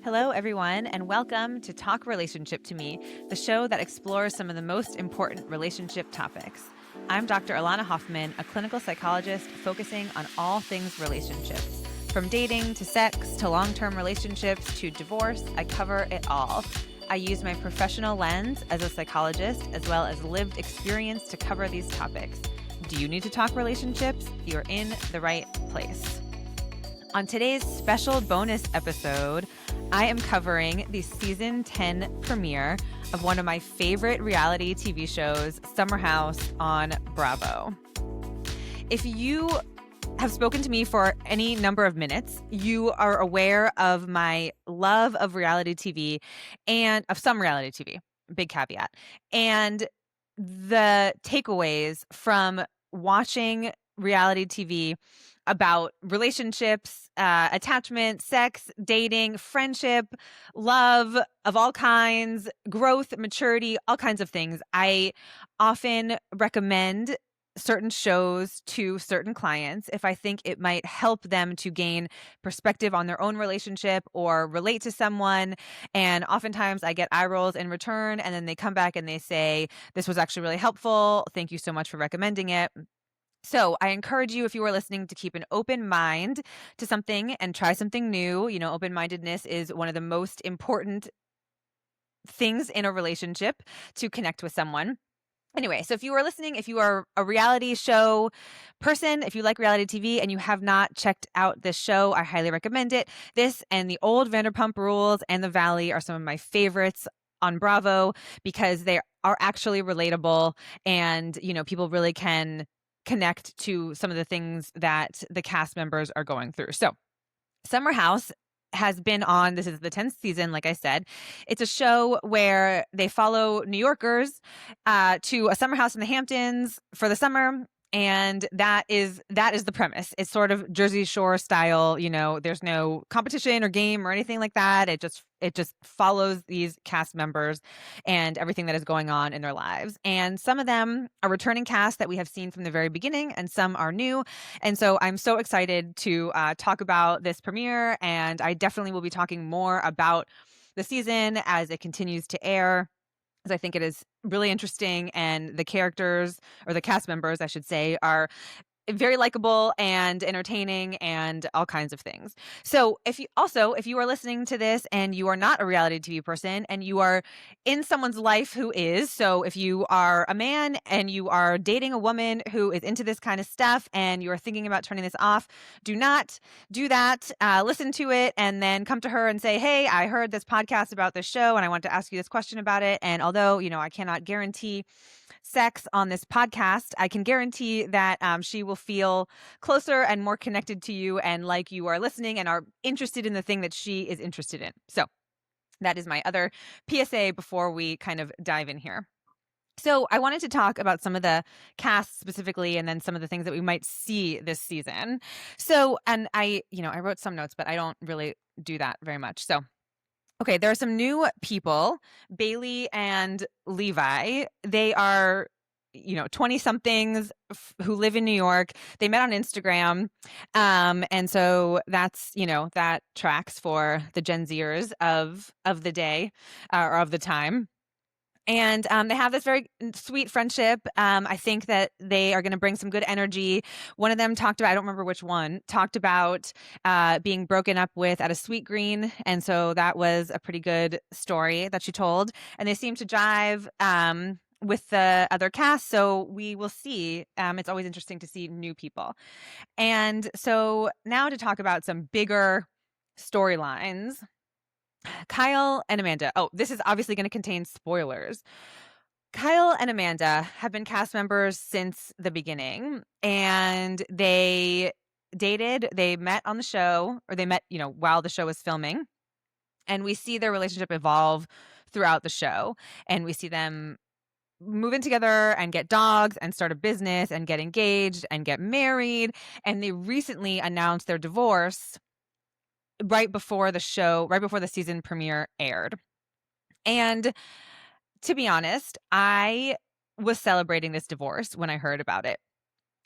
Hello, everyone, and welcome to Talk Relationship to Me, the show that explores some of the most important relationship topics. I'm Dr. Elana Hoffman, a clinical psychologist focusing on all things relationships. From dating to sex to long-term relationships to divorce, I cover it all. I use my professional lens as a psychologist as well as lived experience to cover these topics. Do you need to talk relationships? You're in the right place. On today's special bonus episode, I am covering the season 10 premiere of one of my favorite reality TV shows, Summer House on Bravo. If you have spoken to me for any number of minutes, you are aware of my love of reality TV and of some reality TV, big caveat, and the takeaways from watching reality TV about relationships, attachment, sex, dating, friendship, love of all kinds, growth, maturity, all kinds of things. I often recommend certain shows to certain clients if I think it might help them to gain perspective on their own relationship or relate to someone. And oftentimes I get eye rolls in return, and then they come back and they say, "This was actually really helpful. Thank you so much for recommending it." So I encourage you, if you are listening, to keep an open mind to something and try something new. You know, open-mindedness is one of the most important things in a relationship to connect with someone. Anyway, so if you are listening, if you are a reality show person, if you like reality TV and you have not checked out this show, I highly recommend it. This and the old Vanderpump Rules and The Valley are some of my favorites on Bravo because they are actually relatable, and, you know, people really can connect to some of the things that the cast members are going through. So Summer House has been on, this is the 10th season, like I said. It's a show where they follow New Yorkers to a summer house in the Hamptons for the summer. And that is the premise. It's sort of Jersey Shore style, you know, there's no competition or game or anything like that. It just follows these cast members and everything that is going on in their lives. And some of them are returning cast that we have seen from the very beginning, and some are new. And so I'm so excited to talk about this premiere, and I definitely will be talking more about the season as it continues to air, because I think it is really interesting, and the characters, or the cast members, I should say, are very likable and entertaining and all kinds of things. So if you are listening to this and you are not a reality TV person and you are in someone's life who is, so if you are a man and you are dating a woman who is into this kind of stuff and you are thinking about turning this off, do not do that. Listen to it and then come to her and say, "Hey, I heard this podcast about this show and I want to ask you this question about it. And although, you know, I cannot guarantee sex on this podcast, I can guarantee that she will feel closer and more connected to you and like you are listening and are interested in the thing that she is interested in." So that is my other PSA before we kind of dive in here. So I wanted to talk about some of the cast specifically, and then some of the things that we might see this season. So, and I wrote some notes, but I don't really do that very much. So okay, there are some new people, Bailey and Levi. They are, 20 somethings who live in New York. They met on Instagram. And so that's, that tracks for the Gen Zers of the day, or of the time. And they have this very sweet friendship. I think that they are going to bring some good energy. One of them talked about, I don't remember which one, talked about being broken up with at a Sweet Green. And so that was a pretty good story that she told. And they seem to jive with the other cast. So we will see. It's always interesting to see new people. And so now to talk about some bigger storylines. Kyle and Amanda. Oh, this is obviously going to contain spoilers. Kyle and Amanda have been cast members since the beginning, and they dated. They met on the show, or they met, while the show was filming. And we see their relationship evolve throughout the show. And we see them move in together and get dogs and start a business and get engaged and get married. And they recently announced their divorce right before the season premiere aired. And to be honest, I was celebrating this divorce when I heard about it.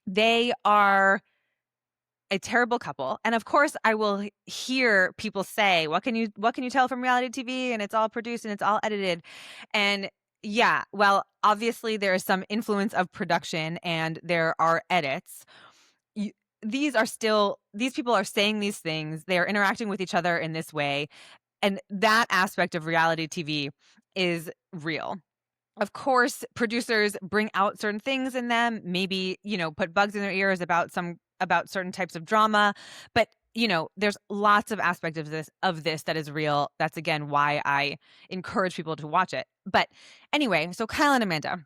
They are a terrible couple. And of course, I will hear people say, what can you tell from reality TV? And it's all produced and it's all edited. And yeah, well, obviously there is some influence of production and there are edits. You, these people are saying these things. They are interacting with each other in this way. And that aspect of reality TV is real. Of course, producers bring out certain things in them, maybe, put bugs in their ears about certain types of drama, but there's lots of aspects of this that is real. That's again why I encourage people to watch it. But anyway, so Kyle and Amanda,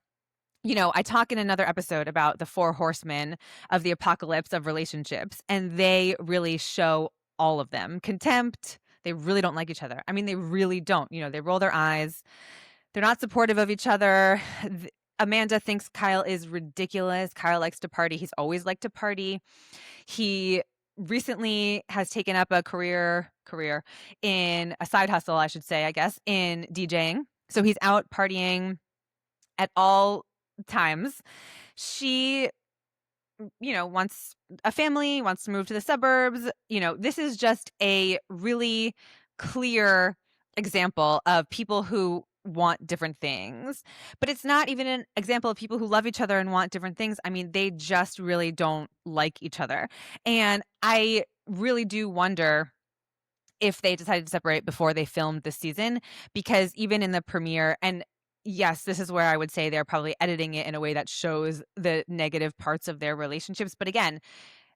I talk in another episode about the 4 horsemen of the apocalypse of relationships, and they really show all of them. Contempt, they really don't like each other. I mean, they really don't. They roll their eyes. They're not supportive of each other. Amanda thinks Kyle is ridiculous. Kyle likes to party. He's always liked to party. He recently has taken up a career in a side hustle, I should say, I guess, in DJing. So he's out partying at all times. She, wants a family, wants to move to the suburbs. This is just a really clear example of people who want different things. But it's not even an example of people who love each other and want different things. I mean, they just really don't like each other. And I really do wonder if they decided to separate before they filmed this season, because even in the premiere, and yes, this is where I would say they're probably editing it in a way that shows the negative parts of their relationships. But again,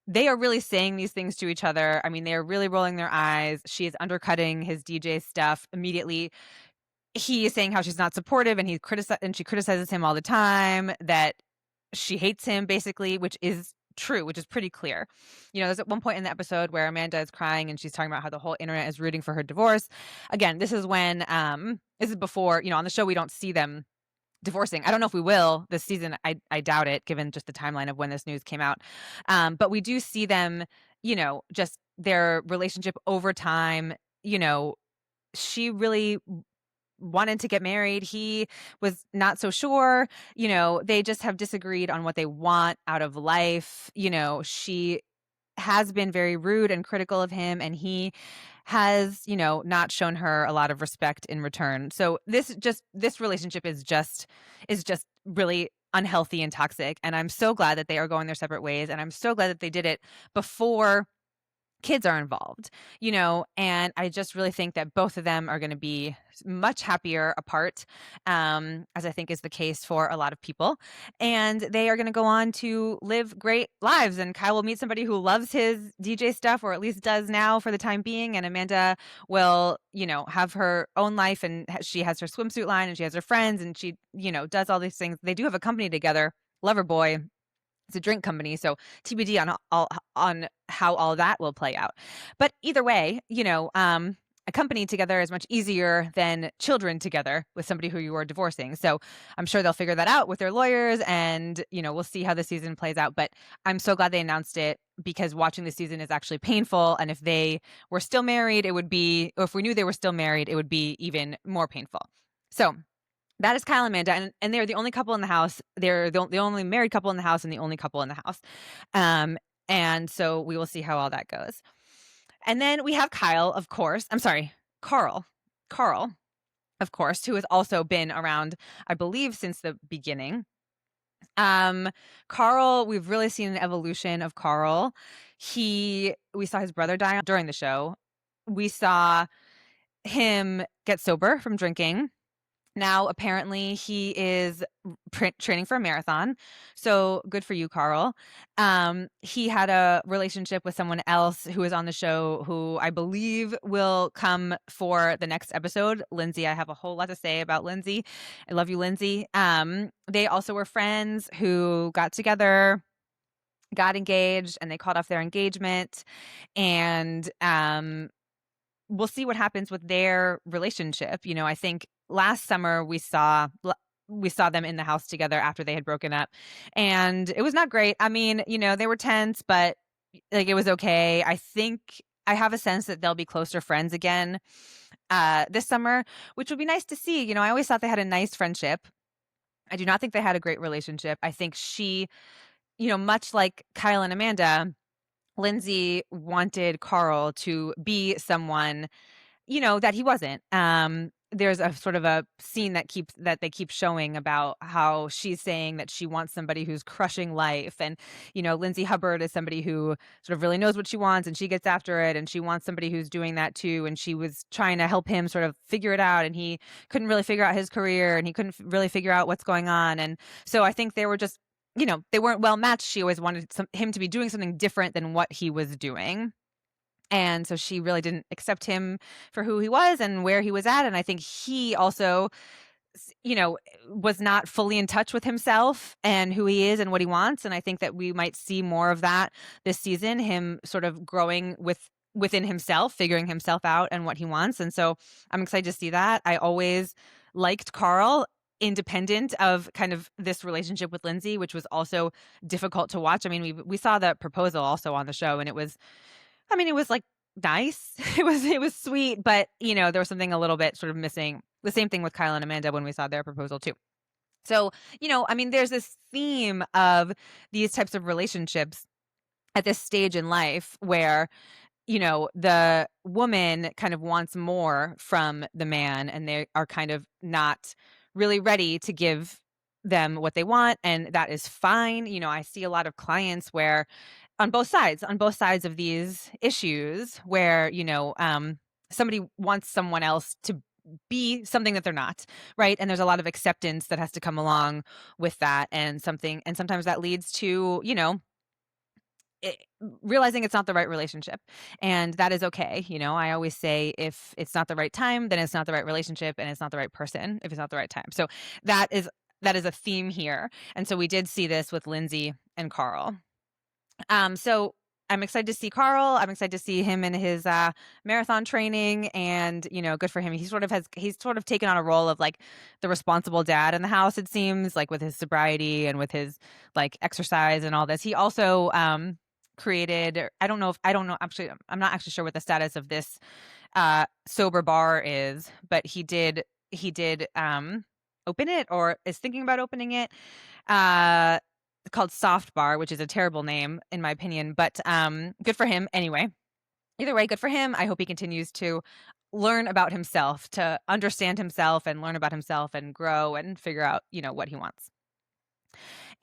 they are really saying these things to each other. I mean, they're really rolling their eyes. She is undercutting his DJ stuff immediately. He is saying how she's not supportive, and she criticizes him all the time, that she hates him basically, which is true, which is pretty clear. There's at one point in the episode where Amanda is crying and she's talking about how the whole internet is rooting for her divorce. Again, this is when this is before, on the show we don't see them divorcing. I don't know if we will this season. I doubt it, given just the timeline of when this news came out. But we do see them, just their relationship over time. She really wanted to get married. He was not so sure. They just have disagreed on what they want out of life. She has been very rude and critical of him, and he has, not shown her a lot of respect in return. So this relationship is just really unhealthy and toxic. And I'm so glad that they are going their separate ways. And I'm so glad that they did it before kids are involved, and I just really think that both of them are going to be much happier apart, as I think is the case for a lot of people. And they are going to go on to live great lives. And Kyle will meet somebody who loves his DJ stuff, or at least does now for the time being. And Amanda will, have her own life, and she has her swimsuit line, and she has her friends, and she, does all these things. They do have a company together, Loverboy. It's a drink company, so TBD on how all that will play out. But either way, a company together is much easier than children together with somebody who you are divorcing. So I'm sure they'll figure that out with their lawyers, and we'll see how the season plays out. But I'm so glad they announced it, because watching the season is actually painful. And if they were still married, it would be, or if we knew they were still married, it would be even more painful. So that is Kyle and Amanda, and they're the only couple in the house. They're the only married couple in the house and the only couple in the house. And so we will see how all that goes. And then we have Kyle, of course. I'm sorry, Carl, of course, who has also been around, I believe, since the beginning. Carl, we've really seen an evolution of Carl. We saw his brother die during the show. We saw him get sober from drinking. Now, apparently, he is training for a marathon. So good for you, Carl. He had a relationship with someone else who is on the show, who I believe will come for the next episode. Lindsay, I have a whole lot to say about Lindsay. I love you, Lindsay. They also were friends who got together, got engaged, and they called off their engagement. And we'll see what happens with their relationship. I think last summer we saw them in the house together after they had broken up, and it was not great. I mean, they were tense, but like it was okay. I think I have a sense that they'll be closer friends again this summer, which would be nice to see. I always thought they had a nice friendship. I do not think they had a great relationship. I think she, much like Kyle and Amanda, Lindsay wanted Carl to be someone, that he wasn't. There's a sort of a scene that they keep showing about how she's saying that she wants somebody who's crushing life. And, Lindsay Hubbard is somebody who sort of really knows what she wants and she gets after it. And she wants somebody who's doing that too. And she was trying to help him sort of figure it out. And he couldn't really figure out his career and he couldn't really figure out what's going on. And so I think they were just, they weren't well matched. She always wanted him to be doing something different than what he was doing. And so she really didn't accept him for who he was and where he was at. And I think he also, was not fully in touch with himself and who he is and what he wants. And I think that we might see more of that this season, him sort of growing within himself, figuring himself out and what he wants. And so I'm excited to see that. I always liked Carl, independent of kind of this relationship with Lindsay, which was also difficult to watch. I mean, we saw the proposal also on the show, and it was like nice. It was sweet, but there was something a little bit sort of missing. The same thing with Kyle and Amanda when we saw their proposal too. So, there's this theme of these types of relationships at this stage in life where, the woman kind of wants more from the man and they are kind of not really ready to give them what they want. And that is fine. I see a lot of clients where on both sides of these issues where, somebody wants someone else to be something that they're not, right? And there's a lot of acceptance that has to come along with that, and sometimes that leads to, realizing it's not the right relationship, and that is okay. I always say if it's not the right time, then it's not the right relationship, and it's not the right person if it's not the right time. So that is a theme here, and so we did see this with Lindsay and Carl. So I'm excited to see Carl. I'm excited to see him in his marathon training, and good for him. He's sort of taken on a role of like the responsible dad in the house. It seems like with his sobriety and with his like exercise and all this. He also created. I don't know. Actually, I'm not actually sure what the status of this sober bar is, but he did open it or is thinking about opening it. Called Soft Bar, which is a terrible name in my opinion, but good for him anyway. Either way, good for him. I hope he continues to learn about himself, to understand himself and learn about himself and grow and figure out, what he wants.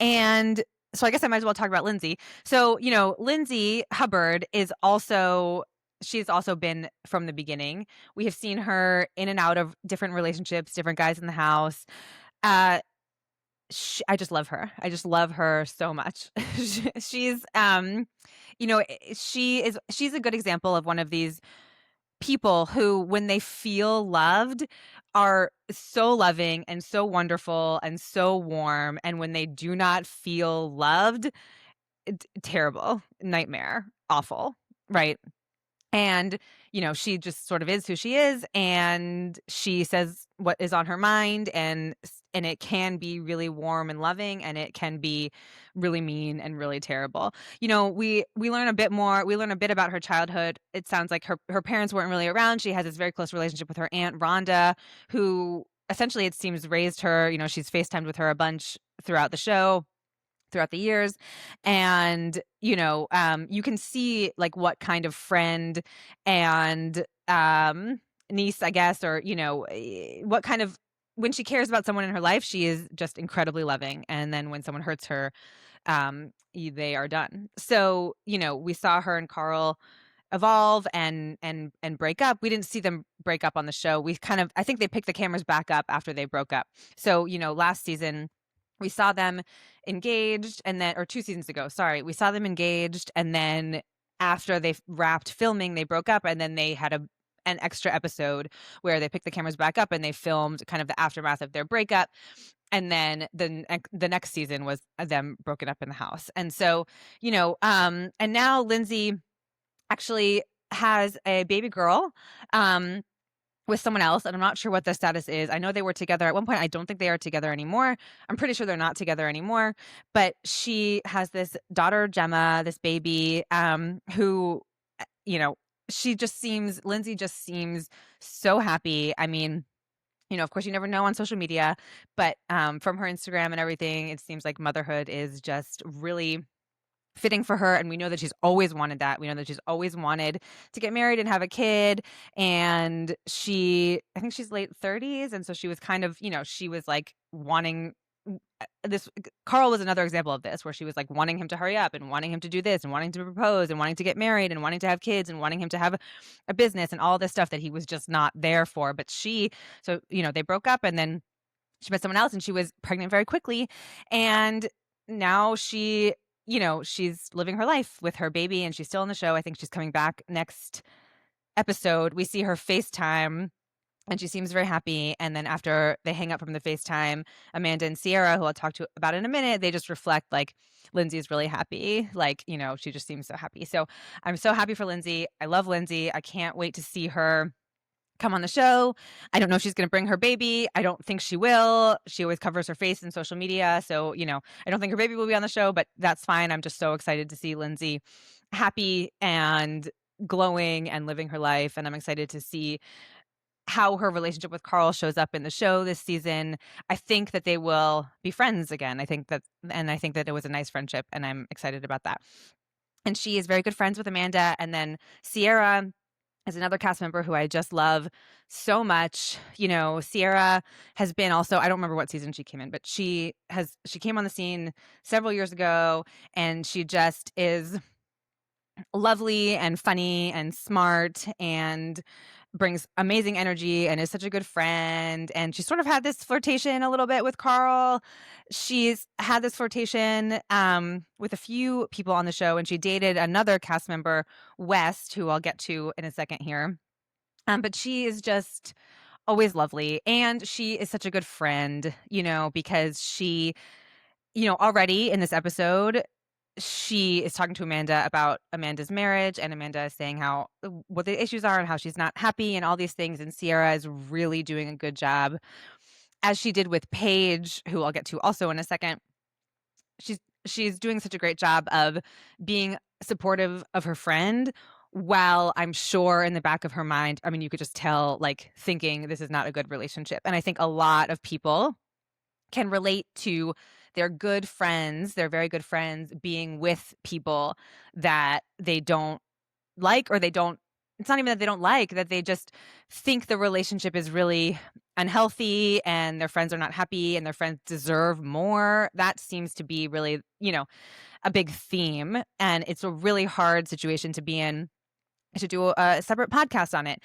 And so I guess I might as well talk about Lindsay. So, Lindsay Hubbard she's also been from the beginning. We have seen her in and out of different relationships, different guys in the house. I just love her. I just love her so much. She's she's a good example of one of these people who, when they feel loved, are so loving and so wonderful and so warm, and when they do not feel loved, terrible, nightmare, awful, right? And, she just sort of is who she is, and she says what is on her mind, and it can be really warm and loving, and it can be really mean and really terrible. We learn a bit more. We learn a bit about her childhood. It sounds like her parents weren't really around. She has this very close relationship with her aunt Rhonda, who essentially, it seems, raised her. She's FaceTimed with her a bunch throughout the show, throughout the years. And, you can see like what kind of friend and niece, I guess, or, what kind of, when she cares about someone in her life, she is just incredibly loving. And then when someone hurts her, they are done. So, we saw her and Carl evolve and break up. We didn't see them break up on the show. I think they picked the cameras back up after they broke up. So, last season, we saw them engaged, and then, or 2 seasons ago, sorry, we saw them engaged, and then after they wrapped filming, they broke up, and then they had an extra episode where they picked the cameras back up and they filmed kind of the aftermath of their breakup. And then the next season was them broken up in the house. And so, and now Lindsay actually has a baby girl. With someone else, and I'm not sure what the status is. I know they were together at one point. I don't think they are together anymore. I'm pretty sure they're not together anymore. But she has this daughter, Gemma, this baby, who, Lindsay just seems so happy. I mean, of course, you never know on social media, but from her Instagram and everything, it seems like motherhood is just really fitting for her. And we know that she's always wanted that. We know that she's always wanted to get married and have a kid. And I think she's late 30s. And so she was kind of, she was like wanting this. Carl was another example of this, where she was like wanting him to hurry up and wanting him to do this and wanting to propose and wanting to get married and wanting to have kids and wanting him to have a business and all this stuff that he was just not there for. But they broke up, and then she met someone else and she was pregnant very quickly. And now she's living her life with her baby, and she's still on the show. I think she's coming back next episode. We see her FaceTime and she seems very happy. And then after they hang up from the FaceTime, Amanda and Sierra, who I'll talk to about in a minute, they just reflect like Lindsay's really happy. Like, she just seems so happy. So I'm so happy for Lindsay. I love Lindsay. I can't wait to see her come on the show. I don't know if she's going to bring her baby. I don't think she will. She always covers her face in social media. So, I don't think her baby will be on the show, but that's fine. I'm just so excited to see Lindsay happy and glowing and living her life. And I'm excited to see how her relationship with Carl shows up in the show this season. I think that they will be friends again. I think that it was a nice friendship, and I'm excited about that. And she is very good friends with Amanda. And then Sierra is another cast member who I just love so much. Sierra has been also, I don't remember what season she came in, but she came on the scene several years ago, and she just is lovely and funny and smart and brings amazing energy and is such a good friend. And she sort of had this flirtation a little bit with Carl. She's had this flirtation with a few people on the show, and she dated another cast member, West, who I'll get to in a second here. But she is just always lovely, and she is such a good friend, because she, already in this episode, she is talking to Amanda about Amanda's marriage, and Amanda is saying what the issues are and how she's not happy and all these things. And Sierra is really doing a good job, as she did with Paige, who I'll get to also in a second. She's doing such a great job of being supportive of her friend, while I'm sure in the back of her mind, I mean, you could just tell, like, thinking this is not a good relationship. And I think a lot of people can relate to their good friends, their very good friends, being with people that they don't like, or it's not even that they don't like, that they just think the relationship is really unhealthy and their friends are not happy and their friends deserve more. That seems to be really, a big theme. And it's a really hard situation to be in. I should do a separate podcast on it.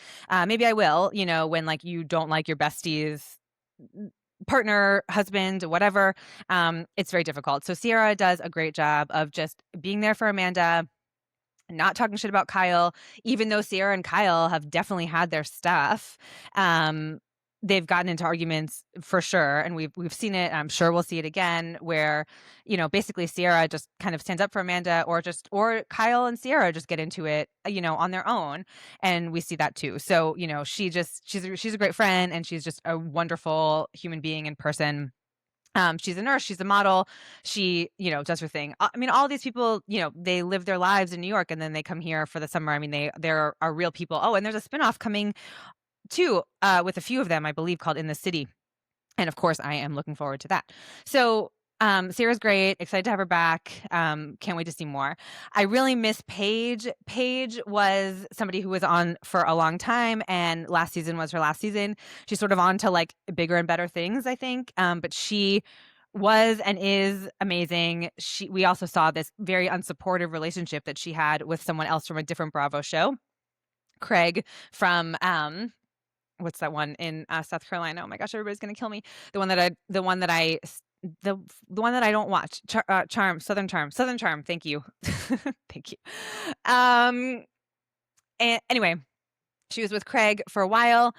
Maybe I will, when like you don't like your bestie's partner, husband, whatever. It's very difficult. So Sierra does a great job of just being there for Amanda, not talking shit about Kyle, even though Sierra and Kyle have definitely had their stuff. They've gotten into arguments for sure, and we've seen it. I'm sure we'll see it again, where basically Sierra just kind of stands up for Amanda, or Kyle and Sierra just get into it, on their own, and we see that too. So she's a great friend, and she's just a wonderful human being in person. She's a nurse, she's a model, she, does her thing. I mean, all these people, they live their lives in New York and then they come here for the summer. I mean, there are real people. Oh, and there's a spinoff coming too, with a few of them, I believe, called In the City. And of course, I am looking forward to that. So Sarah's great. Excited to have her back. Can't wait to see more. I really miss Paige. Paige was somebody who was on for a long time, and last season was her last season. She's sort of on to like bigger and better things, I think. But she was and is amazing. We also saw this very unsupportive relationship that she had with someone else from a different Bravo show, Craig from what's that one in South Carolina? Oh my gosh, everybody's gonna kill me. The one that I don't watch. Southern Charm. Thank you. Thank you. And anyway, she was with Craig for a while.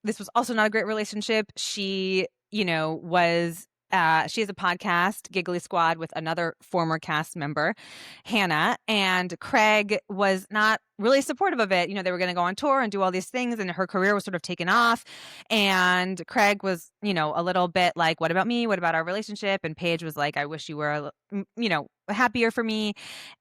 This was also not a great relationship. She, was she has a podcast, Giggly Squad, with another former cast member, Hannah, and Craig was not really supportive of it. They were going to go on tour and do all these things, and her career was sort of taken off. And Craig was, a little bit like, what about me? What about our relationship? And Paige was like, I wish you were, happier for me.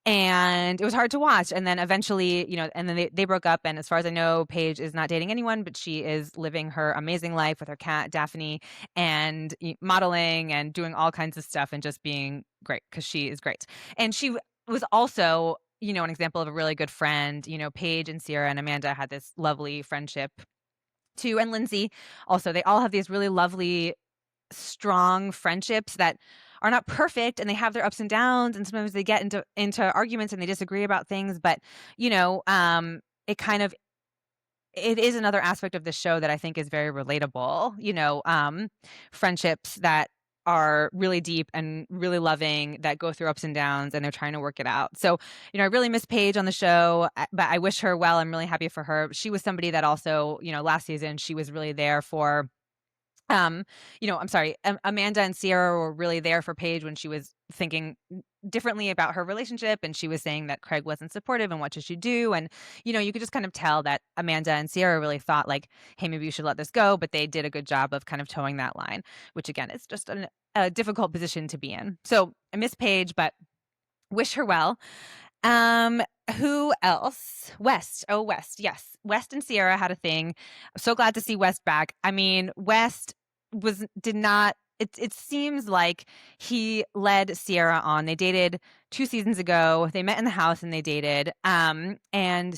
And it was hard to watch. And then eventually, and then they broke up. And as far as I know, Paige is not dating anyone, but she is living her amazing life with her cat, Daphne, and modeling and doing all kinds of stuff and just being great, because she is great. And she was also, an example of a really good friend. Paige and Sierra and Amanda had this lovely friendship too, and Lindsay also. They all have these really lovely, strong friendships that are not perfect, and they have their ups and downs, and sometimes they get into arguments and they disagree about things, but it kind of it is another aspect of the show that I think is very relatable. Friendships that are really deep and really loving, that go through ups and downs, and they're trying to work it out. So, I really miss Paige on the show, but I wish her well. I'm really happy for her. She was somebody that also, last season, she was really there for I'm sorry, Amanda and Sierra were really there for Paige when she was thinking differently about her relationship, and she was saying that Craig wasn't supportive and what should she do. And you could just kind of tell that Amanda and Sierra really thought like, hey, maybe you should let this go, but they did a good job of kind of towing that line, which again is just a difficult position to be in. So I miss Paige, but wish her well. Um, who else? West. Oh, West. Yes. West and Sierra had a thing. I'm so glad to see West back. I mean, West did not it seems like he led Sierra on. They dated 2 seasons ago. They met in the house and they dated. And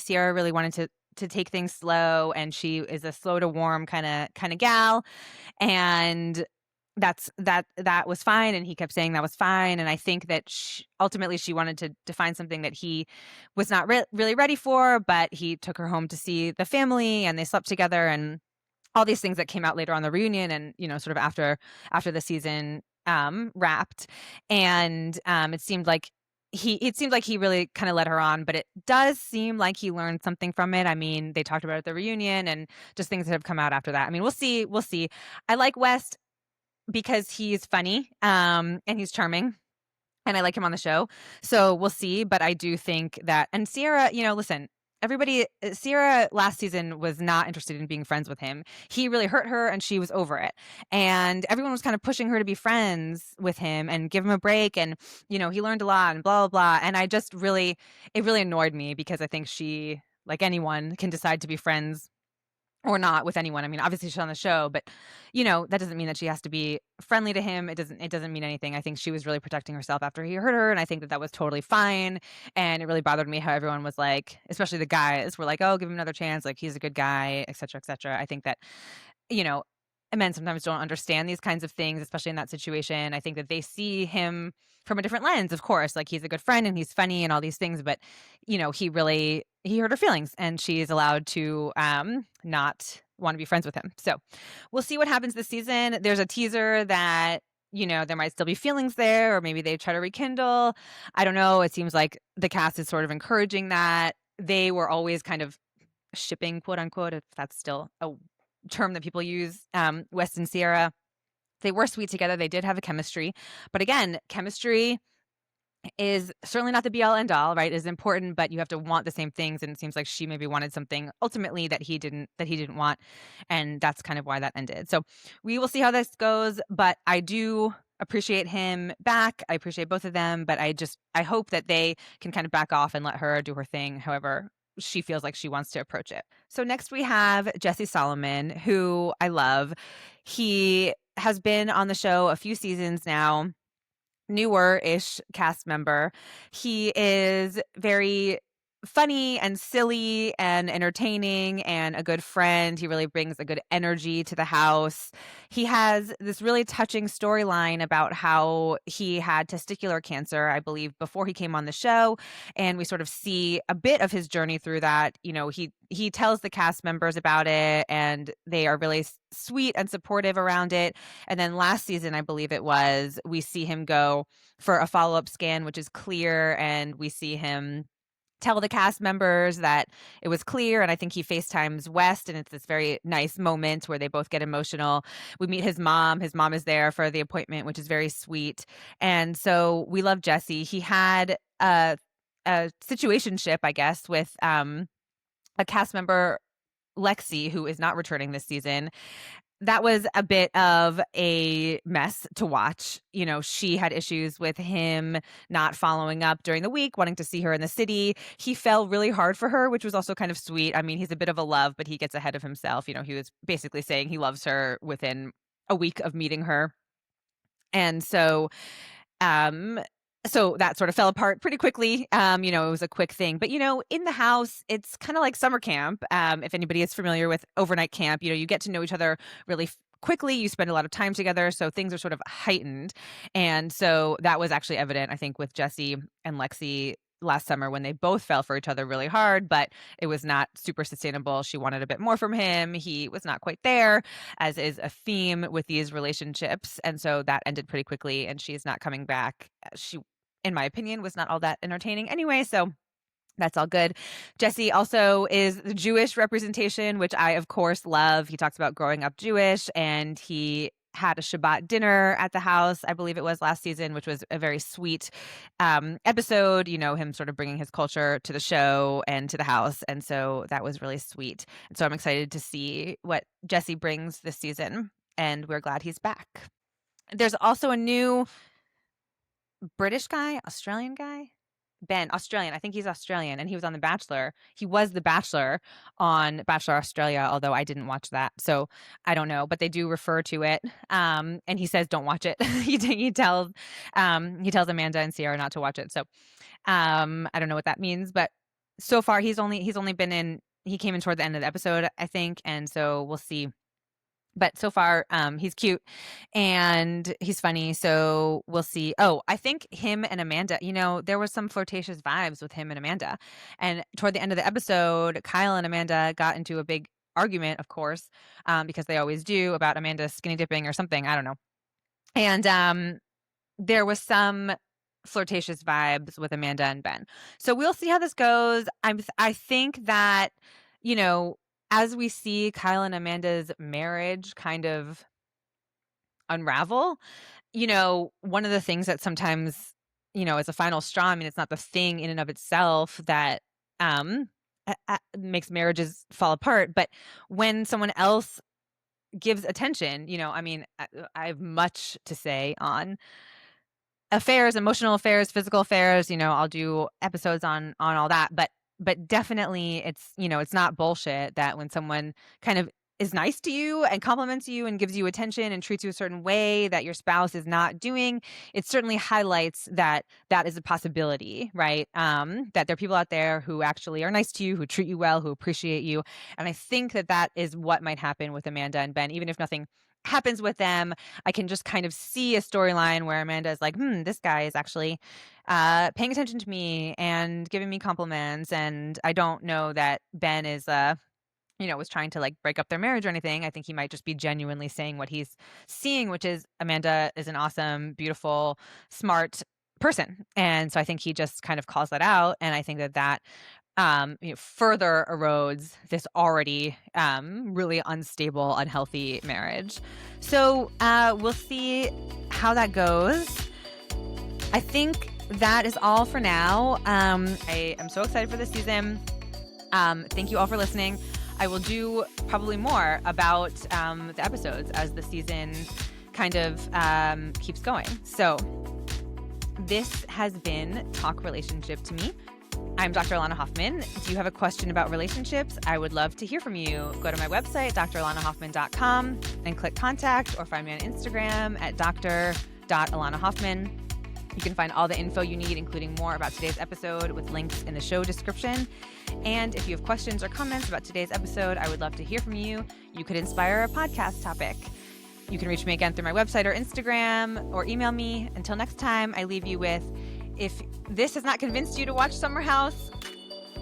Sierra really wanted to take things slow, and she is a slow to warm kind of gal. And that was fine, and he kept saying that was fine, and I think that ultimately she wanted to find something that he was not really ready for, but he took her home to see the family, and they slept together, and all these things that came out later on the reunion, and sort of after the season wrapped. And it seemed like he really kind of led her on, but it does seem like he learned something from it. I mean, they talked about it at the reunion, and just things that have come out after that. I mean, we'll see. I like West because he's funny, and he's charming, and I like him on the show. So we'll see. But I do think that, and Sierra, listen, Sierra last season was not interested in being friends with him. He really hurt her, and she was over it. And everyone was kind of pushing her to be friends with him and give him a break. And, he learned a lot and blah, blah, blah. And it really annoyed me, because I think she, like anyone, can decide to be friends or not with anyone. I mean, obviously she's on the show, but that doesn't mean that she has to be friendly to him. It doesn't mean anything. I think she was really protecting herself after he hurt her, and I think that was totally fine. And it really bothered me how everyone was like, especially the guys were like, "Oh, give him another chance. Like, he's a good guy, et cetera, et cetera." I think that, you know, men sometimes don't understand these kinds of things, especially in that situation. I think that they see him from a different lens, of course. Like, he's a good friend and he's funny and all these things, but he hurt her feelings, and she's allowed to not want to be friends with him. So we'll see what happens this season. There's a teaser that there might still be feelings there, or maybe they try to rekindle. I don't know. It seems like the cast is sort of encouraging that. They were always kind of shipping, quote unquote, if that's still a term that people use, West and Sierra. They were sweet together. They did have a chemistry. But again, chemistry is certainly not the be all end all, right? It is important, but you have to want the same things. And it seems like she maybe wanted something ultimately that he didn't want. And that's kind of why that ended. So we will see how this goes. But I do appreciate him back. I appreciate both of them, but I hope that they can kind of back off and let her do her thing, however she feels like she wants to approach it. So next we have Jesse Solomon, who I love. He has been on the show a few seasons now, newer-ish cast member. He is very funny and silly and entertaining and a good friend. He really brings a good energy to the house. He has this really touching storyline about how he had testicular cancer, I believe, before he came on the show, and we sort of see a bit of his journey through that. He tells the cast members about it, and they are really sweet and supportive around it. And then last season, I believe it was, we see him go for a follow-up scan, which is clear, and we see him tell the cast members that it was clear. And I think he FaceTimes West, and it's this very nice moment where they both get emotional. We meet his mom. His mom is there for the appointment, which is very sweet. And so we love Jesse. He had a situationship, I guess, with a cast member, Lexi, who is not returning this season. That was a bit of a mess to watch. She had issues with him not following up during the week, wanting to see her in the city. He fell really hard for her, which was also kind of sweet. I mean, he's a bit of a love, but he gets ahead of himself. He was basically saying he loves her within a week of meeting her. And so, um, So that sort of fell apart pretty quickly. It was a quick thing. But, in the house, it's kind of like summer camp. If anybody is familiar with overnight camp, you get to know each other really quickly. You spend a lot of time together. So things are sort of heightened. And so that was actually evident, I think, with Jesse and Lexi last summer when they both fell for each other really hard, but it was not super sustainable. She wanted a bit more from him. He was not quite there, as is a theme with these relationships. And so that ended pretty quickly, and she's not coming back. She, in my opinion, was not all that entertaining anyway. So that's all good. Jesse also is the Jewish representation, which I, of course, love. He talks about growing up Jewish, and he had a Shabbat dinner at the house, I believe it was last season, which was a very sweet episode, him sort of bringing his culture to the show and to the house. And so that was really sweet. And so I'm excited to see what Jesse brings this season, and we're glad he's back. There's also a new British guy, Australian guy. Ben, Australian. I think he's Australian, and he was on The Bachelor. He was The Bachelor on Bachelor Australia, although I didn't watch that, so I don't know. But they do refer to it, and he says don't watch it. he tells Amanda and Sierra not to watch it. So I don't know what that means, but so far he's only been in. He came in toward the end of the episode, I think, and so we'll see. But so far, he's cute and he's funny. So we'll see. Oh, I think him and Amanda, there was some flirtatious vibes with him and Amanda. And toward the end of the episode, Kyle and Amanda got into a big argument, of course, because they always do, about Amanda skinny dipping or something. I don't know. And there was some flirtatious vibes with Amanda and Ben. So we'll see how this goes. I think that, as we see Kyle and Amanda's marriage kind of unravel, one of the things that sometimes, is a final straw, it's not the thing in and of itself that makes marriages fall apart, but when someone else gives attention, I have much to say on affairs, emotional affairs, physical affairs, I'll do episodes on all that, but definitely it's not bullshit that when someone kind of is nice to you and compliments you and gives you attention and treats you a certain way that your spouse is not doing, it certainly highlights that is a possibility, right? That there are people out there who actually are nice to you, who treat you well, who appreciate you. And I think that is what might happen with Amanda and Ben, even if nothing happens with them. I can just kind of see a storyline where Amanda is like, this guy is actually paying attention to me and giving me compliments. And I don't know that Ben is was trying to break up their marriage or anything. I think he might just be genuinely saying what he's seeing, which is Amanda is an awesome, beautiful, smart person. And so I think he just kind of calls that out. And I think that further erodes this already really unstable, unhealthy marriage. So we'll see how that goes. I think that is all for now. I am so excited for this season. Thank you all for listening. I will do probably more about the episodes as the season kind of keeps going. So this has been Talk Relationship to Me. I'm Dr. Elana Hoffman. Do you have a question about relationships? I would love to hear from you. Go to my website, drelanahoffman.com, and click contact, or find me on Instagram at dr.elanahoffman. You can find all the info you need, including more about today's episode, with links in the show description. And if you have questions or comments about today's episode, I would love to hear from you. You could inspire a podcast topic. You can reach me again through my website or Instagram, or email me. Until next time, I leave you with, if this has not convinced you to watch Summer House,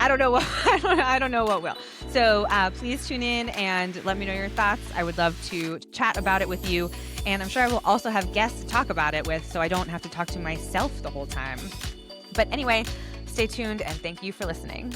I don't know what I don't know what will. So please tune in and let me know your thoughts. I would love to chat about it with you. And I'm sure I will also have guests to talk about it with, so I don't have to talk to myself the whole time. But anyway, stay tuned, and thank you for listening.